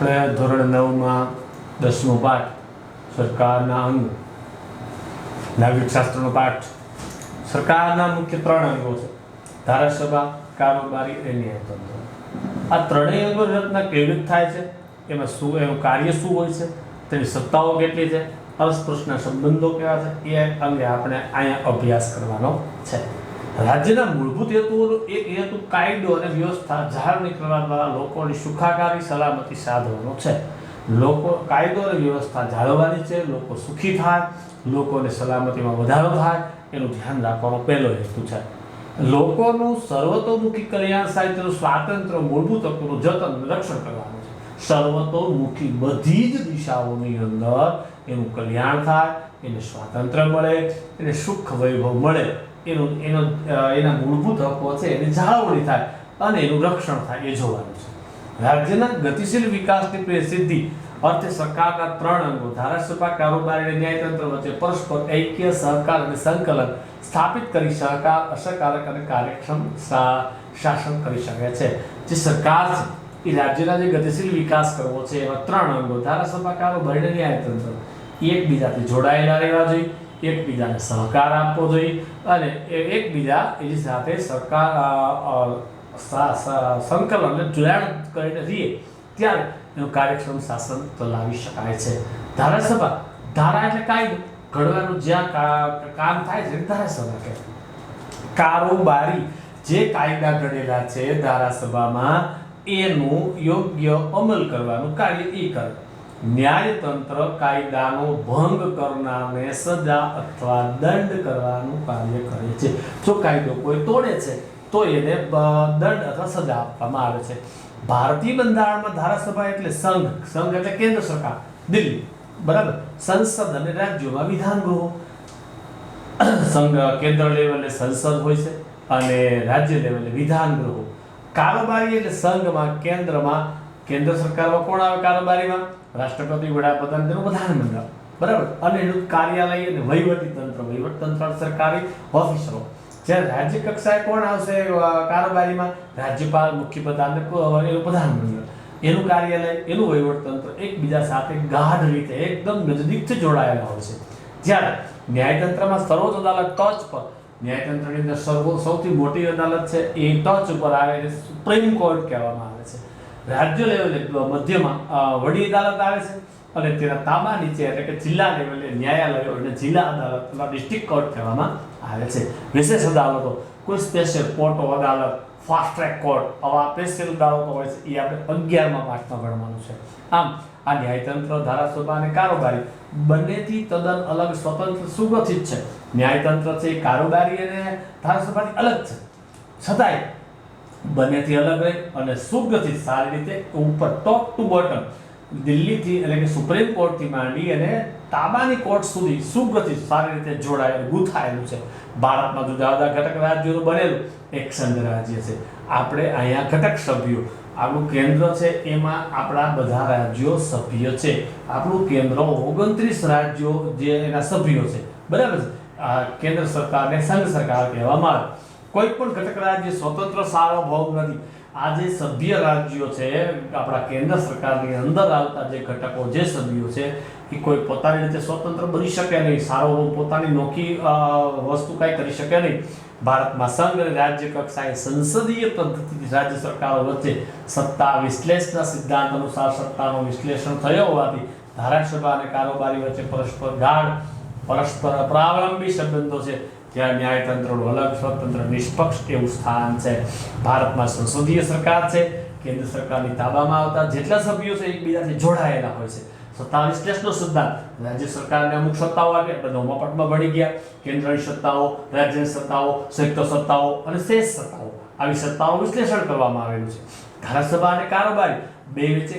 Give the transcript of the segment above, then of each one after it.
આપણે ધોરણ 9 માં 10મો પાઠ સરકારના અંગ નાગરિક શાસ્ત્રનો પાઠ સરકારના મુખ્ય 3 અંગો છે ધારાસભા કારોબારી અને ન્યાયતંત્ર। આ ત્રણેય અંગો રચના કેવી રીતે થાય છે, એમાં શું એનું કાર્ય શું હોય છે, તેની સત્તાઓ કેટલી છે, અસ્પૃશ્યના સંબંધો કેવા છે, એ અંગે આપણે અહીંયા અભ્યાસ કરવાનો છે। રાજ્યના મૂળભૂત હેતુઓનો એક હેતુ કાયદો અને વ્યવસ્થા જાળવણી કરવા દ્વારા લોકોની સુખાકારી સલામતી સાધવાનો છે। લોકો કાયદો અને વ્યવસ્થા જાળવવાની છે, લોકો સુખી થાય, લોકોને સલામતીમાં વધારો થાય એનું ધ્યાન રાખવાનો પહેલો હેતુ છે। લોકોનું સર્વતોમુખી કલ્યાણ થાય તેનું સ્વાતંત્ર્ય મૂળભૂત હકોનું જતન રક્ષણ કરવાનું છે। સર્વતોમુખી બધી જ દિશાઓની અંદર એનું કલ્યાણ થાય, એને સ્વાતંત્ર્ય મળે, એને સુખ વૈભવ મળે, એના મૂળભૂત હકો છે એની જાળવણી થાય અને એનું રક્ષણ થાય એ જોવાનું છે। રાજ્યના ગતિશીલ વિકાસની પ્રસિદ્ધિ અર્થે સરકારના 3 અંગો ધારાસભા કારોબારી અને ન્યાયતંત્ર વચ્ચે પરસ્પર ઐક્ય સહકાર અને સંકલન સ્થાપિત કરી સહકાર અસરકારક અને કાર્યક્ષમ શાસન કરી શકે છે। જે સરકાર છે એ રાજ્યના જે ગતિશીલ વિકાસ કરવો છે એમાં 3 અંગો ધારાસભા કારોબારી અને ન્યાયતંત્ર એકબીજાથી જોડાયેલા રહેવા જોઈએ, એકબીજાને સહકાર આપવો જોઈએ અને એકબીજા એની સાથે સરકાર સંકલન અને જોડાણ કરીને રહીએ ત્યારે એનું કાર્યક્ષમ શાસન ચલાવી શકાય છે। ધારાસભા ધારા એટલે કાયદો ઘડવાનું જ્યાં કામ થાય છે ધારાસભા કહેવાય। કારોબારી જે કાયદા ઘડેલા છે ધારાસભામાં એનું યોગ્ય અમલ કરવાનું કાર્ય એ કરે। ન્યાયતંત્ર કાયદાનો ભંગ કરનારને સજા અથવા દંડ કરવાનું કાર્ય કરે છે। જો કાયદો કોઈ તોડે છે તો એને દંડ અથવા સજા આપવામાં આવે છે। ભારતીય બંધારણમાં ધારાસભા એટલે સંઘ એટલે કેન્દ્ર સરકાર દિલ્હી, બરાબર, સંસદ અને રાજ્યોમાં વિધાન ગૃહો। સંઘ કેન્દ્ર લેવલે સંસદ હોય છે અને રાજ્ય લેવલે વિધાન ગૃહો। કારોબારી એટલે સંઘમાં કેન્દ્ર સરકારમાં કોણ આવે કારોબારીમાં? રાષ્ટ્રપતિ, વડાપ્રધાન, તેનું પ્રધાનમંત્રી, બરાબર, અને એનું કાર્યાલય અને વહીવટી તંત્ર સરકારી ઓફિસરો। જ્યારે રાજ્ય કક્ષાએ કોણ આવશે કારોબારીમાં? રાજ્યપાલ, મુખ્યપ્રધાન અને પ્રધાનમંત્રી, એનું કાર્યાલય, એનું વહીવટતંત્ર એકબીજા સાથે ગાઢ રીતે એકદમ નજદીકથી જોડાયેલા હોય છે। જ્યારે ન્યાયતંત્રમાં સર્વોચ્ચ અદાલત ટોચ પર, ન્યાયતંત્રની અંદર સૌથી મોટી અદાલત છે એ ટોચ ઉપર આવે એટલે સુપ્રીમ કોર્ટ કહેવામાં આવે છે। રાજ્ય લેવલે મધ્યમાં વડી અદાલત આવે છે અને તેના તાબા નીચે એટલે કે જિલ્લા લેવલે ન્યાયાલયો અને જિલ્લા અદાલત ડિસ્ટ્રિક્ટ કોર્ટ કહેવામાં આવે છે। વિશેષ અદાલતો, કોઈ સ્પેશિયલ કોર્ટો અદાલત, ફાસ્ટ ટ્રેક કોર્ટ, આવા સ્પેશિયલ અદાલતો હોય છે એ આપણે 11મા પાઠમાં ભણવાનું છે। આમ આ ન્યાયતંત્ર, ધારાસભા અને કારોબારી બંનેથી તદ્દન અલગ, સ્વતંત્ર, સુગ્રથિત છે। ન્યાયતંત્ર છે એ કારોબારી અને ધારાસભાથી અલગ છે, છતાંય બંનેથી અલગ રહે અને સુગ્રથિત સારી રીતે ઉપર ટોપ ટુ બોટમ દિલ્હીથી એટલે કે સુપ્રીમ કોર્ટથી માંડી અને તાબાની કોર્ટ સુધી સુગ્રથિત સારી રીતે જોડાયેલું, ગૂંથાયેલું છે। ભારતમાં જુદા જુદા ઘટક રાજ્યોનું બનેલું એક સંઘ રાજ્ય છે। આપણે અહીંયા ઘટક સભ્યો, આપણું કેન્દ્ર છે એમાં આપણા બધા રાજ્યો સભ્ય છે। આપણું કેન્દ્ર 29 રાજ્યો જે એના સભ્યો છે, બરાબર છે। કેન્દ્ર સરકારને સંઘ સરકાર કહેવામાં આવે। કોઈ પણ ઘટક રાજ્ય સ્વતંત્ર સાર્વભૌમ નથી। આ જે સભ્ય રાજ્યો છે આપણા કેન્દ્ર સરકારની અંદર આવતા જે ઘટકો, જે સભ્યો છે એ કોઈ પોતાની રીતે સ્વતંત્ર બની શકે નહીં, સાર્વભૌમ પોતાની નોખી વસ્તુ કાંઈ કરી શકે નહીં। ભારતમાં સંઘ અને રાજ્ય કક્ષાએ સંસદીય પદ્ધતિથી રાજ્ય સરકારો વચ્ચે સત્તા વિશ્લેષણના સિદ્ધાંત અનુસાર સત્તાનું વિશ્લેષણ થયો હોવાથી ધારાસભા અને કારોબારી વચ્ચે પરસ્પર પ્રાવલંબી સંબંધો છે। જ્યાં ન્યાયતંત્રનું અલગ, સ્વતંત્ર, નિષ્પક્ષ એવું સ્થાન છે। ભારતમાં સંસદીય સરકાર છે, કેન્દ્ર સરકારની તાબામાં આવતા જેટલા સભ્યો છે એકબીજાથી જોડાયેલા હોય છે। સત્તા વિશ્લેષણનો સિદ્ધાંત, રાજ્ય સરકારને અમુક સત્તાઓ આપે, આપણે 9મા પાઠમાં ભણી ગયા, કેન્દ્રની સત્તાઓ, રાજ્યની સત્તાઓ, સંયુક્ત સત્તાઓ અને શેષ સત્તાઓ, આવી સત્તાઓનું વિશ્લેષણ કરવામાં આવેલું છે। ધારાસભા અને કારોબારી બે વચ્ચે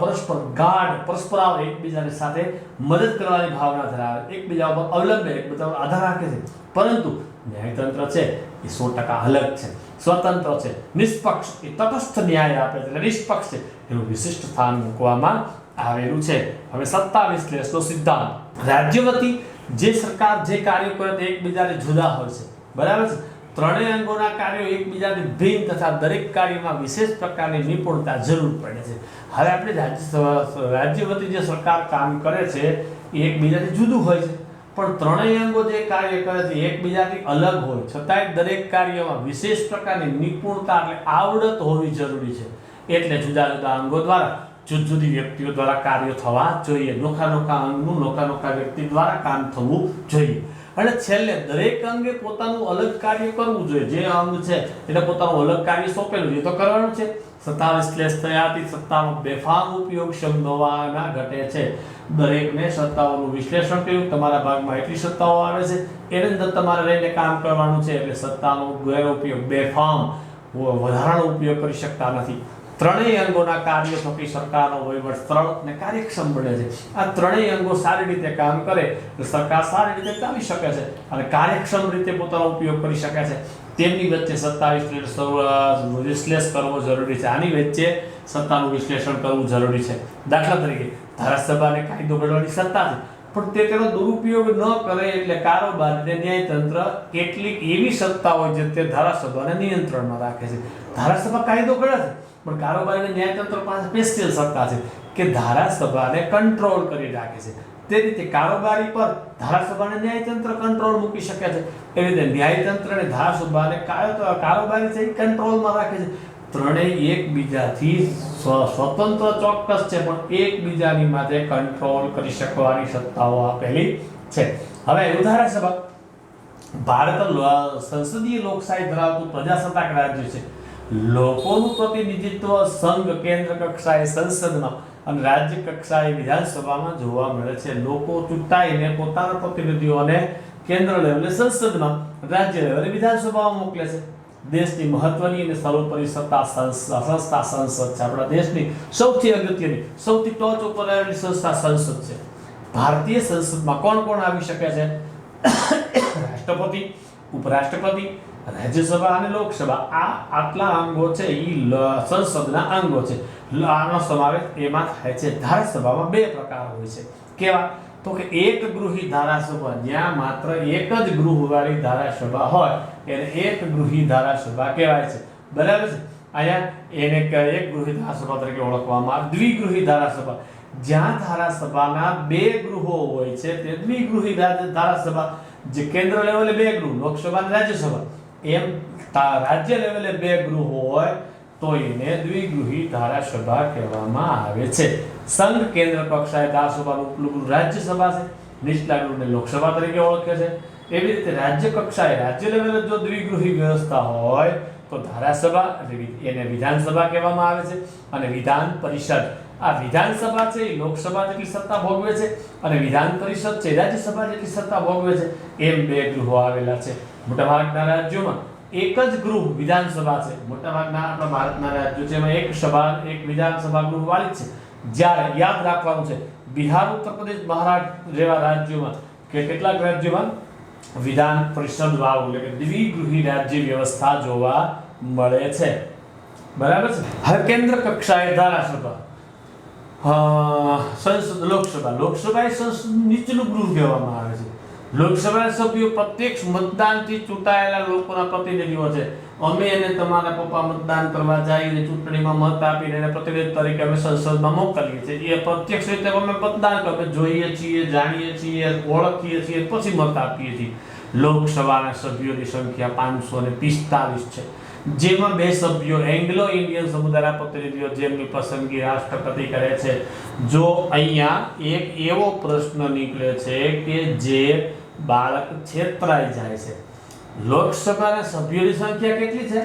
પરસ્પર ગાઢ, પરસ્પરાવ એકબીજાની સાથે મદદ કરવાની ભાવના ધરાવે, એકબીજા ઉપર અવલંબે, એકબીજા પર આધાર રાખે છે। પરંતુ ન્યાયતંત્ર છે એ 100% અલગ છે, સ્વતંત્ર છે, નિષ્પક્ષ, એ તટસ્થ ન્યાય આપે છે, એટલે નિષ્પક્ષ છે, એનું વિશિષ્ટ સ્થાન મૂકવામાં આવેલું છે। હવે સત્તા વિશ્લેષણનો સિદ્ધાંત, રાજ્ય વતી જે સરકાર જે કાર્યો કરે તે એકબીજાને જુદા હોય છે, બરાબર છે। ત્રણેય અંગોના કાર્યો એકબીજાથી ભિન્ન તથા દરેક કાર્યમાં વિશેષ પ્રકારની નિપુણતા જરૂર પડે છે. હવે આપણે રાજ્ય વતી જે સરકાર કામ કરે છે એ એકબીજાથી જુદું હોય છે, પણ ત્રણેય અંગો જે કાર્ય કરે છે એકબીજાથી અલગ હોય છતાંય દરેક કાર્યમાં વિશેષ પ્રકારની નિપુણતા એટલે આવડત હોવી જરૂરી છે. એટલે જુદા જુદા અંગો દ્વારા જુદી જુદી વ્યક્તિઓ દ્વારા કાર્ય થવા જોઈએ. નોખા નોખા અંગનું નોખા નોખા વ્યક્તિ દ્વારા કામ થવું જોઈએ. અને છેલ્લે દરેક અંગે પોતાનું અલગ કાર્ય કરવું જોઈએ. જે અંગ છે એટલે પોતાનું અલગ કાર્ય સોંપેલું છે તો કરવાનું છે. સત્તા વિશ્લેષ થયાથી સત્તાનો બેફામ ઉપયોગ શબ્દોના ઘટે છે. દરેકને સત્તાઓનું વિશ્લેષણ કર્યું. તમારા ભાગમાં એટલી સત્તાઓ આવે છે એની અંદર તમારે રહીને કામ કરવાનું છે. એટલે સત્તાનો ગેરઉપયોગ બેફામ વધારાનો ઉપયોગ કરી શકતા નથી. ત્રણેય અંગોના કાર્ય થકી સરકારનો વહીવટ સરળ અને કાર્યક્ષમ બને છે. આ ત્રણેય અંગો સારી રીતે કામ કરે તો સરકાર સારી રીતે ચાલી શકે છે અને કાર્યક્ષમ રીતે પોતાનો ઉપયોગ કરી શકે છે. તેમની વચ્ચે સત્તા વિશ્લેષ કરવો જરૂરી છે. આની વચ્ચે સત્તાનું વિશ્લેષણ કરવું જરૂરી છે. દાખલા તરીકે ધારાસભાને કાયદો ઘડવાની સત્તા છે, પણ તે તેનો દુરુપયોગ ન કરે એટલે કારોબાર અને ન્યાયતંત્ર કેટલીક એવી સત્તા હોય જે તે ધારાસભાને નિયંત્રણમાં રાખે છે. ધારાસભા કાયદો ઘડે છે, પણ કારોબાર અને ન્યાયતંત્ર પાસે સ્પેશિયલ સત્તા છે કે ધારાસભાને કંટ્રોલ કરી રાખે છે. તે રીતે કારોબારી પર ધારાસભા અને ન્યાયતંત્ર કંટ્રોલ મૂકી શકે છે. એવી રીતે ન્યાયતંત્ર અને ધારાસભાને કારોબારી છે કંટ્રોલમાં રાખે છે. ત્રણેય એકબીજાથી સ્વતંત્ર ચોક્કસ છે, પણ એકબીજાની માથે કંટ્રોલ કરી શકવાની સત્તાઓ આપેલી છે. હવે ધારાસભા ભારત સંસદીય લોકશાહી ધરાવતું પ્રજાસત્તાક રાજ્ય છે. લોકોનું પ્રતિનિધિત્વ સંઘ કેન્દ્ર કક્ષાએ સંસદમાં અને રાજ્ય કક્ષાએ વિધાનસભામાં જોવા મળે છે. લોકો ચૂંટાઈને પોતાના પ્રતિનિધિઓને કેન્દ્ર લેવલે સંસદમાં, રાજ્ય લેવલે વિધાનસભામાં મોકલે છે. દેશની મહત્વની અને સર્વોપરી સંસ્થા સંસદ છે. આપણા દેશની સૌથી અગત્યની, સૌથી ટોચ ઉપર આવેલી સંસ્થા સંસદ છે. ભારતીય સંસદમાં કોણ કોણ આવી શકે છે? રાષ્ટ્રપતિ, ઉપરાષ્ટ્રપતિ, રાજ્યસભા અને લોકસભા. આ આટલા અંગો છે એ સંસદના અંગો છે. આનો સમાવેશ એમાં થાય છે. ધારાસભામાં બે પ્રકાર હોય છે. કેવા? તો કે એક ગૃહી ધારાસભા, જ્યાં માત્ર એક જ ગૃહવાળી ધારાસભા હોય એને એક ગૃહી ધારાસભા કહેવાય છે. બરાબર છે? અહીંયા એને એક ગૃહી ધારાસભા તરીકે ઓળખવામાં આવે. દ્વિગૃહી ધારાસભા, જ્યાં ધારાસભાના બે ગૃહો હોય છે તે દ્વિગૃહી ધારાસભા. જે કેન્દ્ર લેવલે બે ગૃહ, લોકસભા અને રાજ્યસભા, એમ રાજ્ય લેવલે બે ગૃહ હોય તો એને દ્વિગૃહી ધારાસભા કહેવામાં આવે છે. સંઘ કેન્દ્ર કક્ષાએ ધારાસભાનું ઉપલું રાજ્યસભા છે, નીચલા ગૃહને લોકસભા તરીકે ઓળખે છે. એવી રીતે રાજ્ય કક્ષાએ, રાજ્ય લેવલે જો દ્વિગૃહી વ્યવસ્થા હોય તો ધારાસભા એને વિધાનસભા કહેવામાં આવે છે. અને વિધાન પરિષદ, આ વિધાનસભા છે એ લોકસભા જેટલી સત્તા ભોગવે છે અને વિધાન પરિષદ છે રાજ્યસભા જેટલી સત્તા ભોગવે છે. એમ બે ગૃહો આવેલા છે. મોટાભાગના રાજ્યોમાં એક જ ગૃહ વિધાનસભા છે. મોટાભાગના આપણા ભારતના રાજ્યો છે એમાં એક સભા, એક વિધાનસભા ગૃહ વાળી છે. જ્યારે યાદ રાખવાનું છે બિહાર, ઉત્તર પ્રદેશ, મહારાષ્ટ્ર જેવા રાજ્યોમાં કે કેટલાક રાજ્યોમાં વિધાન પરિષદ વાળું એટલે કે દ્વિગૃહી રાજ્ય વ્યવસ્થા જોવા મળે છે. બરાબર છે? હવે કેન્દ્ર કક્ષાએ ધારાસભા, સંસદ, લોકસભા. લોકસભા એ સંસદ નીચલું ગૃહ કહેવામાં આવે છે. લોકસભાના સભ્યો પ્રત્યક્ષ મતદાનથી ચૂંટાયેલા લોકોના પ્રતિનિધિઓ છે. અમે અને તમારા પપ્પા મતદાન કરવા જઈને ચૂંટણીમાં મત આપીને એને પ્રતિનિધિ તરીકે અમે સંસદમાં મોકલીએ છીએ. એ પ્રત્યક્ષ રીતે અમે મતદાન કરીએ, જોઈએ છીએ, જાણીએ છીએ, ઓળખીએ છીએ, પછી મત આપીએ છીએ. લોકસભાના સભ્યોની સંખ્યા 545 છે. જેમાં બે સભ્યો એંગ્લો ઇન્ડિયન સમુદાયના પ્રતિનિધિઓ જેમની પસંદગી રાષ્ટ્રપતિ કરે છે. જો અહીંયા એક એવો પ્રશ્ન નીકળે છે કે જે બાળક છેતરાઈ જાય છે, લોકસભાના સભ્યોની સંખ્યા કેટલી છે?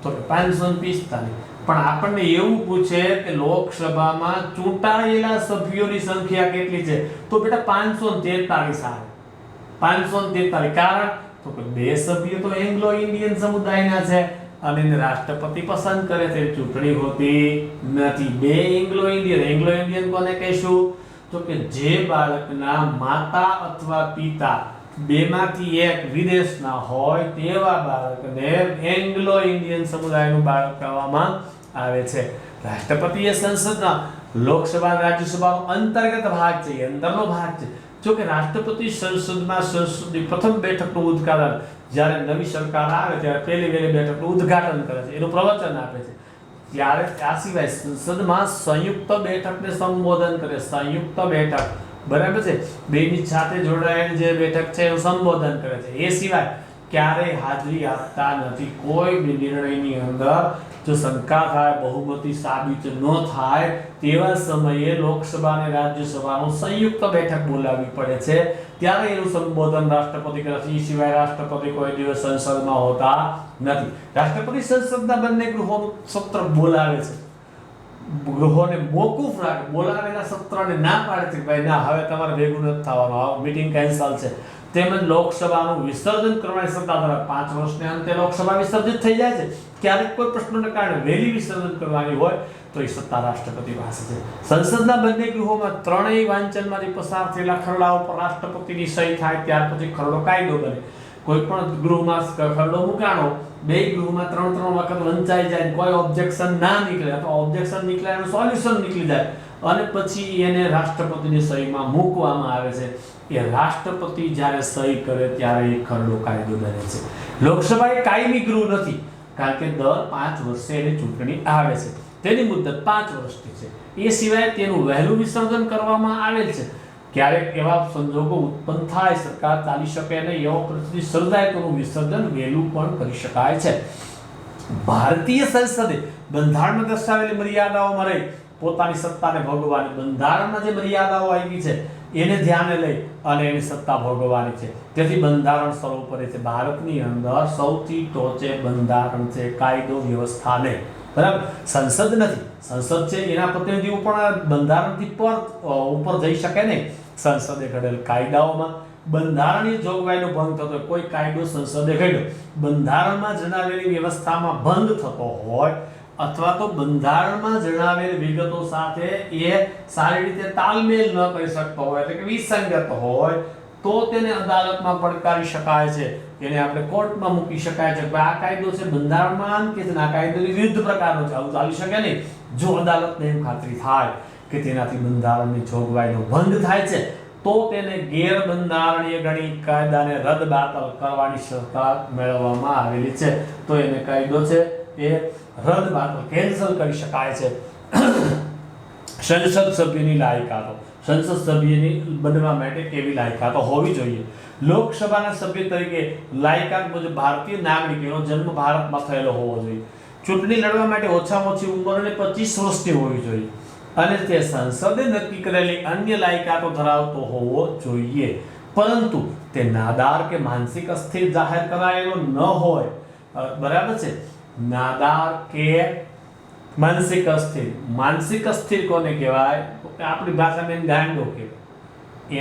તો કે 545. પણ આપણને એવું પૂછે કે લોકસભામાં ચૂંટાયેલા સભ્યોની સંખ્યા કેટલી છે? તો બેટા 543 આવે. 543. કારણ તો કે બે સભ્યો તો એંગ્લો ઇન્ડિયન સમુદાયના છે અને રાષ્ટ્રપતિ પસંદ કરે છે. ચૂંટણી હોતી નથી. બે એંગ્લો ઇન્ડિયન કોને કહીશું? તો કે જે બાળકના માતા અથવા પિતા બેમાંથી એક વિદેશના હોય તેવા બાળકને એંગ્લો ઇન્ડિયન સમુદાયનું બાળક કહેવામાં આવે છે. રાષ્ટ્રપતિ એ સંસદના, લોકસભા રાજ્યસભાનો અંતર્ગત ભાગ છે, અંદરનો ભાગ છે. જો કે રાષ્ટ્રપતિ સંસદમાં સંસદની પ્રથમ બેઠકનું ઉદ્ઘાટન જ્યારે નવી સરકાર આવે ત્યારે પહેલી બેઠકનું ઉદ્ઘાટન કરે છે, એનું પ્રવચન આપે છે. ત્યારે આ સિવાય સંસદમાં સંયુક્ત બેઠકને સંબોધન કરે. સંયુક્ત બેઠક, બરાબર છે, બેની સાથે જોડાયેલી જે બેઠક છે એનું સંબોધન કરે છે. એ સિવાય ક્યારેય હાજરી આપતા નથી. કોઈ બી નિર્ણયની અંદર જો શંકા થાય, બહુમતી સાબિત ન થાય તેવા સમયે લોકસભા અને રાજ્યસભાનું સંયુક્ત બેઠક બોલાવવી પડે છે. ત્યારે એનું સંબોધન રાષ્ટ્રપતિ કરે છે. એ સિવાય રાષ્ટ્રપતિ કોઈ દિવસ સંસદમાં હોતા નથી. રાષ્ટ્રપતિ સંસદના બંને ગૃહોનું સત્ર બોલાવે છે, ગૃહોને મોકૂફ રાખે, બોલાવેલા સત્રને ના પાડે છે ભાઈ ના, હવે તમારે ભેગું નથી થવાનું, મીટિંગ કેન્સલ છે. તેમજ લોકસભાનું વિસર્જન કરવાની સત્તા ધરાવે. 5 વર્ષને અંતે લોકસભા વિસર્જિત થઈ જાય છે. ક્યારેક કોઈ પ્રશ્નોને કારણે વહેલી વિસર્જન કરવાની હોય તો એ સત્તા રાષ્ટ્રપતિ પાસે છે. સંસદના બંને ગૃહોમાં ત્રણેય વાંચનમાંથી પસાર થયેલા ખરડાઓ પર રાષ્ટ્રપતિની સહી થાય, ત્યાર પછી ખરડો કાયદો બને. કોઈ પણ ગૃહમાં ખરડો મુકાણો, બે ગૃહમાં 3 વખત વંચાઈ જાય, કોઈ ઓબ્જેક્શન ના નીકળે અથવા ઓબ્જેક્શન નીકળે એનું સોલ્યુશન નીકળી જાય અને પછી એને રાષ્ટ્રપતિની સહીમાં મૂકવામાં આવે છે. એ રાષ્ટ્રપતિ જ્યારે સહી કરે ત્યારે એ ખરડો કાયદો બને છે. લોકસભા એ કાયમી ગૃહ નથી, કારણ કે દર 5 વર્ષે એની ચૂંટણી આવે છે. તેની મુદત 5 વર્ષની છે. એ સિવાય તેનું વહેલું વિસર્જન કરવામાં આવેલ છે. ક્યારેક એવા સંજોગો ઉત્પન્ન થાય, સરકાર ચાલી શકે નહીં, એવો પરિસ્થિતિ સર્જાય તો વિસર્જન વહેલું પણ કરી શકાય છે. ભારતીય સંસદે બંધારણમાં દર્શાવેલી મર્યાદાઓમાં રહી પોતાની સત્તાને ભોગવવાની, બંધારણમાં જે મર્યાદાઓ આવી છે એને ધ્યાને લઈ અને એની સત્તા ભોગવવાની છે. તેથી બંધારણ સર્વોપરી છે. ભારતની અંદર સૌથી ટોચે બંધારણ છે, કાયદો વ્યવસ્થા નહીં. બરાબર, સંસદ નથી. સંસદ છે એના પ્રતિનિધિઓ પણ બંધારણથી ઉપર જઈ શકે નહીં. સંસદે ઘડેલ કાયદાઓમાં બંધારણીય જોગવાઈનો ભંગ થતો હોય, કોઈ કાયદો સંસદે ઘડ્યો, બંધારણમાં જણાવેલી વ્યવસ્થામાં ભંગ થતો હોય અથવા તો બંધારણમાં જણાવેલ વિગતો સાથે એ સારી રીતે તાલમેલ ન કરી શકતો હોય, એટલે કે વિસંગત હોય, તો તેને અદાલતમાં પડકારી શકાય છે. એને આપણે કોર્ટમાં મૂકી શકાય છે કે આ કાયદો છે બંધારણમાં કે આ કાયદોની વિરુદ્ધ પ્રકારનો છે, આવું ચાલી શકે નહીં. જો અદાલતને એમ ખાતરી થાય કે તેનાથી બંધારણની જોગવાઈનો ભંગ થાય છે તો તેને ગેરબંધારણીય ગણી કાયદાને રદ-બાતલ કરવાની સત્તા મેળવવામાં આવેલી છે. તો એને કાયદો છે એ રદ-બાતલ કેન્સલ કરી શકાય છે. સંસદ સભ્યની લાયકાતો, સંસદ સભ્યની બનવા માટે કેવી લાયકાતો હોવી જોઈએ? લોકસભાના સભ્ય તરીકે લાયકાત મુજબ ભારતીય નાગરિકનો જન્મ ભારતમાં થયેલો હોવો જોઈએ. ચૂંટણી લડવા માટે ઓછામાં ઓછી ઉંમર 25 વર્ષની હોવી જોઈએ અને તે સંસદે નક્કી કરેલી અન્ય લાયકાતો ધરાવતો હોવો જોઈએ, પરંતુ તે નાદાર કે માનસિક અસ્થિર જાહેર કરાયેલો ન હોય. બરાબર છે, નાદાર કે માનસિક અસ્થિર. માનસિક અસ્થિર કોને કહેવાય? આપણી ભાષામાં ગાંડો કહેવાય.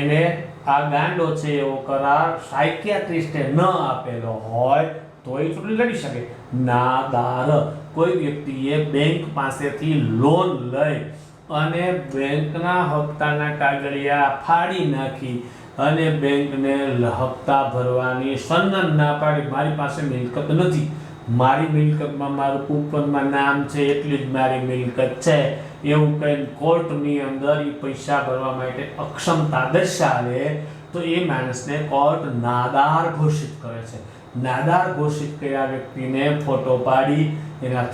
એને આ ગાંડો છે એવો કરાર સાયકિયાટ્રિસ્ટે ન આપેલો હોય તો એ ચૂંટણી લડી શકે. નાદાર, કોઈ વ્યક્તિએ બેંક પાસેથી લોન લઈ અને બેંકના હપ્તાના કાગળિયા ફાડી નાખી અને બેંકને હપ્તા ભરવાની સનન ના પાડી, મારી પાસે મિલકત નથી, મારી મિલકતમાં મારું કૂપનમાં નામ છે એટલી જ મારી મિલકત છે, એવું કંઈ કોર્ટની અંદર એ પૈસા ભરવા માટે અક્ષમતા દર્શાવે તો એ માણસને કોર્ટ નાદાર ઘોષિત કરે છે. નાદાર ઘોષિત કર્યા વ્યક્તિને ફોટો પાડી એના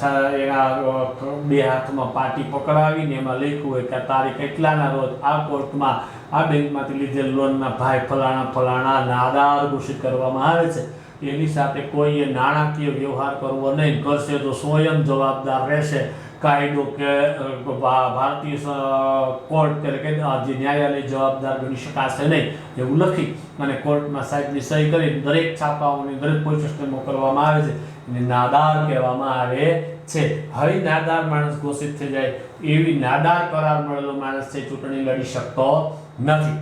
બે હાથમાં પાટી પકડાવીને એમાં લખ્યું હોય કે તારીખ એટલાના રોજ આ કોર્ટમાં આ બેંકમાંથી લીધેલ લોનના ભાઈ ફલાણા નાદાર ઘોષિત કરવામાં આવે છે. એની સાથે કોઈએ નાણાકીય વ્યવહાર કરવો નહીં, કરશે તો સ્વયં જવાબદાર રહેશે. કાયદો કે ભારતીય કોર્ટ કે જે ન્યાયાલય જવાબદાર ગણી શકાશે નહીં, એવું લખી અને કોર્ટમાં સાહેબની સહી કરી દરેક છાપાઓની દરેક પોલીસ સ્ટેશને મોકલવામાં આવે છે. એને નાદાર કહેવામાં આવે છે. હવે નાદાર માણસ ઘોષિત થઈ જાય, એવી નાદાર કરાર મળેલો માણસ છે ચૂંટણી લડી શકતો નથી.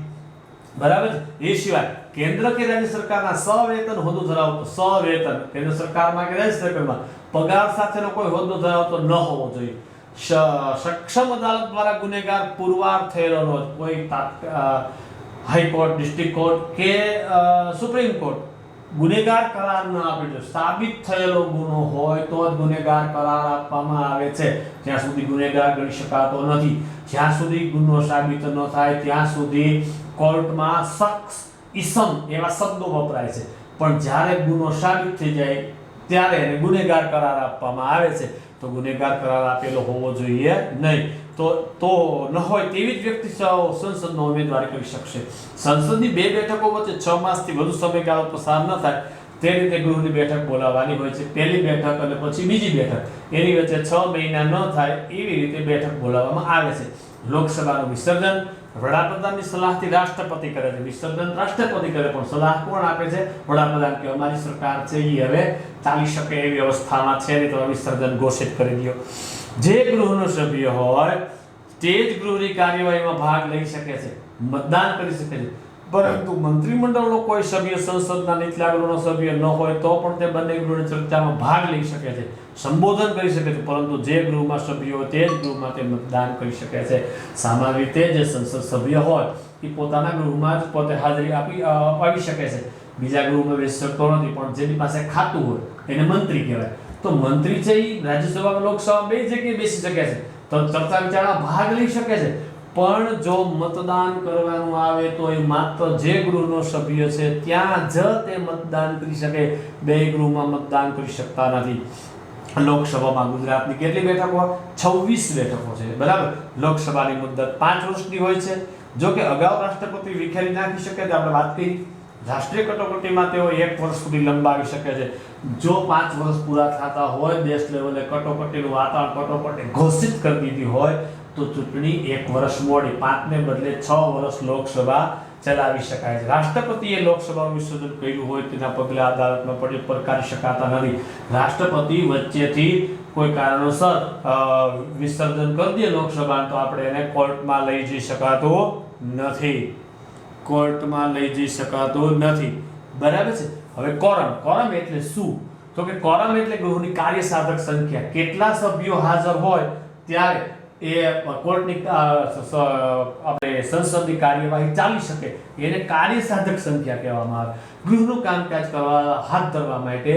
બરાબર. એ સિવાય કેન્દ્ર કે રાજ્ય સરકારના સવેતન હોદ્દો ધરાવતો, સવેતન કેન્દ્ર સરકારમાં કે રાજ્ય સરકારમાં પગાર સાથેનો કોઈ હોદ્દો ધરાવતો ન હોવો જોઈએ. સક્ષમ અદાલત દ્વારા ગુનેગાર પુરવાર થયેલો કોઈ હાઈકોર્ટ, ડિસ્ટ્રિક્ટ કોર્ટ કે સુપ્રીમ કોર્ટ ગુનેગાર કરાર ન આપે છે. સાબિત થયેલો ગુનો હોય તો જ ગુનેગાર કરાર આપવામાં આવે છે. જ્યાં સુધી ગુનેગાર ગણી શકાતો નથી, જ્યાં સુધી ગુનો સાબિત ન થાય ત્યાં સુધી કોર્ટમાં શખ્સ, ઈસમ એવા શબ્દો વપરાય છે, પણ જ્યારે ગુનો સાબિત થઈ જાય ત્યારે એને ગુનેગાર કરાર આપવામાં આવે છે. તો ગુનેગાર કરાર આપેલો હોવો જોઈએ નહીં. તો ન હોય તેવી જ વ્યક્તિ સંસદનો ઉમેદવારી કરી શકશે. સંસદની 2 બેઠકો વચ્ચે 6 માસથી વધુ સમયગાળો પસાર ન થાય તે રીતે ગૃહની બેઠક બોલાવવાની હોય છે. પહેલી બેઠક અને પછી બીજી બેઠક, એની વચ્ચે 6 મહિના ન થાય એવી રીતે બેઠક બોલાવવામાં આવે છે. લોકસભાનું વિસર્જન વડાપ્રધાનની સલાહથી રાષ્ટ્રપતિ કરે છે. વિસર્જન રાષ્ટ્રપતિ કરે, પણ સલાહ કોણ આપે છે? વડાપ્રધાન. કે અમારી સરકાર છે એ હવે ચાલી શકે એવી અવસ્થામાં છે નહીં, તો વિસર્જન ઘોષિત કરી દો. જે ગૃહનો સભ્ય હોય તે જ ગૃહની કાર્યવાહીમાં ભાગ લઈ શકે છે, મતદાન કરી શકે છે. પરંતુ મંત્રીમંડળનો કોઈ સભ્ય સંસદના નીચલા ગૃહનો સભ્ય ન હોય તો પણ તે બંને ગૃહની ચર્ચામાં ભાગ લઈ શકે છે, સંબોધન કરી શકે છે, પરંતુ જે ગૃહમાં સભ્ય હોય તે જ ગૃહમાં તે મતદાન કરી શકે છે. સામાન્ય રીતે જે સંસદ સભ્ય હોય એ પોતાના ગૃહમાં જ પોતે હાજરી આપી શકે છે, બીજા ગૃહમાં બેસી શકતો નથી. પણ જેની પાસે ખાતું હોય એને મંત્રી કહેવાય. તો મંત્રી છે એ રાજ્યસભામાં લોકસભામાં બે જગ્યાએ બેસી શકે છે, તો ચર્ચા વિચારણામાં ભાગ લઈ શકે છે. પણ જો મતદાન કરવાનું આવે તો એ માત્ર જે ગૃહનો સભ્ય છે ત્યાં જ તે મતદાન કરી શકે, બે ગૃહમાં મતદાન કરી શકતા નથી. લોકસભામાં ગુજરાતની કેટલી બેઠકો? 26 બેઠકો છે, બરાબર. લોકસભાની મુદ્દત 5 વર્ષની હોય છે. જો કે અગાઉ રાષ્ટ્રપતિ વિખેરી નાખી શકે છે, આપણે વાત કરી. રાષ્ટ્રીય કટોકટીમાં તેઓ 1 વર્ષ સુધી લંબાવી શકે છે. જો 5 વર્ષ પૂરા થતા હોય, દેશ લેવલે કટોકટીનું વાતાવરણ, કટોકટી ઘોષિત કરી દીધી હોય, તો ચૂંટણી 1 વર્ષ મોડી, 5 ને બદલે 6 વર્ષ લોકસભા ચલાવી શકાય છે. રાષ્ટ્રપતિએ લોકસભાનું વિસર્જન કર્યું હોય તેના પગલે અદાલતમાં પડકારી શકાતા નથી. રાષ્ટ્રપતિ વચ્ચેથી કોઈ કારણોસર વિસર્જન કરી દે લોકસભા, તો આપણે એને કોર્ટમાં લઈ જઈ શકાતો નથી. કોર્ટમાં લઈ જઈ શકાતો નથી, બરાબર છે. હવે કોરમ એટલે શું? તો કે કોરમ એટલે ગૃહની કાર્યસાધક સંખ્યા. કેટલા સભ્યો હાજર હોય ત્યારે એ કોર્ટની આપણે સંસદની કાર્યવાહી ચાલી શકે, એને કાર્યસાધક સંખ્યા કહેવામાં આવે. ગૃહનું કામકાજ હાથ ધરવા માટે,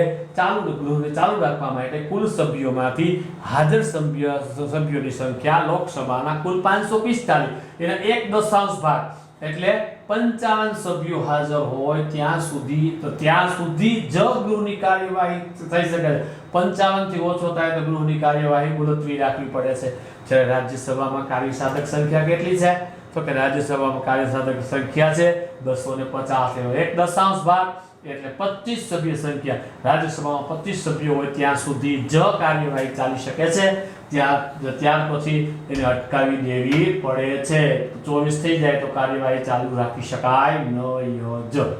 ગૃહને ચાલુ રાખવા માટે કુલ સભ્યોમાંથી હાજર સભ્યોની સંખ્યા લોકસભાના કુલ 545, એના 1/10 ભાગ એટલે 55 સભ્યો હાજર હોય ત્યાં સુધી જ ગૃહની કાર્યવાહી થઈ શકે. 55 થી ઓછો થાય તો ગૃહની કાર્યવાહી મુલતવી રાખવી પડે છે. જ્યારે રાજ્યસભામાં કાર્યસાધક સંખ્યા કેટલી છે? તો કે રાજ્યસભામાં કાર્યસાધક સંખ્યા છે 250, એનો 1/10 ભાગ એટલે 25 સભ્ય સંખ્યા. રાજ્યસભામાં 25 સભ્યો હોય ત્યાં સુધી જ કાર્યવાહી ચાલી શકે છે. ત્યાર પછી એને અટકાવી દેવી પડે છે. 24 થઈ જાય તો કાર્યવાહી ચાલુ રાખી શકાય નહીં.